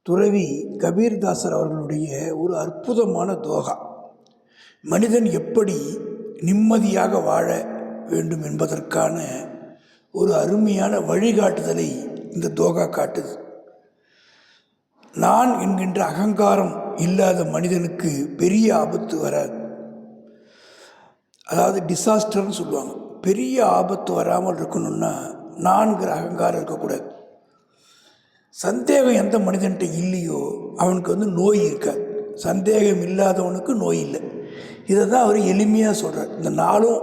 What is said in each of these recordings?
துறவி கபீர்தாசர் அவர்களுடைய ஒரு அற்புதமான தோகா. மனிதன் எப்படி நிம்மதியாக வாழ வேண்டும் என்பதற்கான ஒரு அருமையான வழிகாட்டுதலை இந்த தோகா காட்டுது. நான் என்கின்ற அகங்காரம் இல்லாத மனிதனுக்கு பெரிய ஆபத்து வராது. அதாவது டிசாஸ்டர்னு சொல்லுவாங்க. பெரிய ஆபத்து வராமல் இருக்கணும்னா நான்கிற அகங்காரம் இருக்கக்கூடாது. சந்தேகம் எந்த மனிதன்கிட்ட இல்லையோ அவனுக்கு நோய் இருக்காது. சந்தேகம் இல்லாதவனுக்கு நோய் இல்லை. இதை தான் அவர் எளிமையாக சொல்கிறார். இந்த நாளும்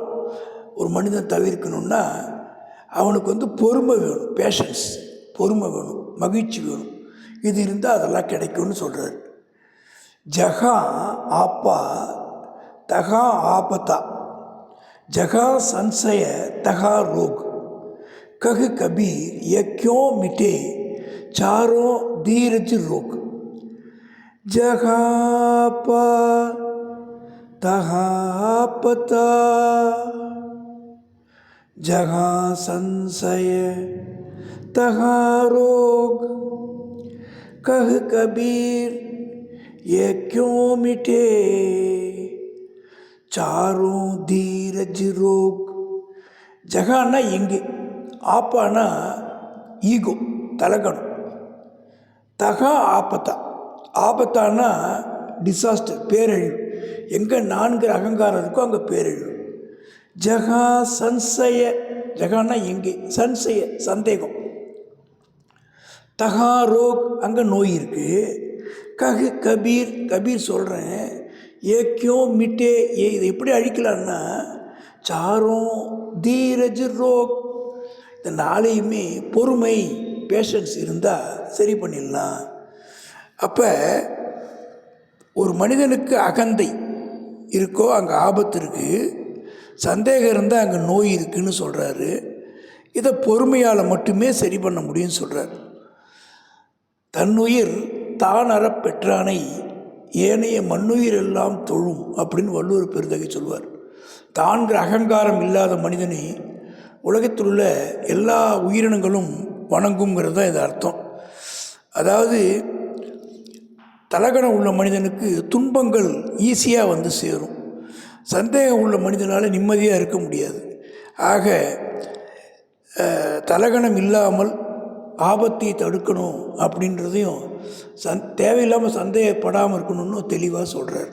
ஒரு மனிதன் தவிர்க்கணும்னா அவனுக்கு பொறுமை வேணும், பேஷன்ஸ், பொறுமை வேணும், மகிழ்ச்சி வேணும். இது இருந்தால் அதெல்லாம் கிடைக்கும்னு சொல்கிறார். ஜகா ஆப்பா தகா ஆபத்தா, ஜகா சன்சய தகா ரோக், கஹ் கபீர் ய क्यों मिटे चारों धीरज रोग, जहाँ पा तहाँ पता, जहाँ संशय तहाँ रोग, कह कबीर ये क्यों मिटे चारों धीरज रोग. ஜகான்னா எங்கே, ஆப்பானா ஈகோ, தலகணம், தகா ஆபத்தா, ஆபத்தானா டிசாஸ்டர், பேரழிவு. எங்கே நான்கிற அகங்காரம் இருக்கோ அங்கே பேரழிவு. ஜகா சன்சய, ஜகானா எங்கே, சன்சய சந்தேகம், தகா ரோக் அங்கே நோய் இருக்குது. கஹ் கபீர், கபீர் சொல்கிறேன், ஏக்கியோ மிட்டே, இதை எப்படி அழிக்கலான்னா சாரும் தீரஜ் ரோக், இந்த நாளையுமே பொறுமை, பேஷன்ஸ் இருந்தால் சரி பண்ணிடலாம். அப்போ ஒரு மனிதனுக்கு அகந்தை இருக்கோ அங்கே ஆபத்து இருக்குது, சந்தேகம் இருந்தால் அங்கே நோய் இருக்குதுன்னு சொல்கிறாரு. இதை பொறுமையால் மட்டுமே சரி பண்ண முடியும்னு சொல்கிறார். தன்னுயிர் தான் அறப் பெற்றானை ஏனைய மண்ணுயிர் எல்லாம் தொழும் அப்படின்னு வள்ளுவர் பெருந்தகை சொல்வார். தான்கிற அகங்காரம் இல்லாத மனிதனை உலகத்தில் உள்ள எல்லா உயிரினங்களும் வணங்குங்கிறது தான் இது அர்த்தம். அதாவது தலகணம் உள்ள மனிதனுக்கு துன்பங்கள் ஈஸியாக சேரும். சந்தேகம் உள்ள மனிதனால் நிம்மதியாக இருக்க முடியாது. ஆக தலகணம் இல்லாமல் ஆபத்தை தடுக்கணும் அப்படின்றதையும் தேவையில்லாமல் சந்தேகப்படாமல் இருக்கணும்னு தெளிவாக சொல்கிறார்.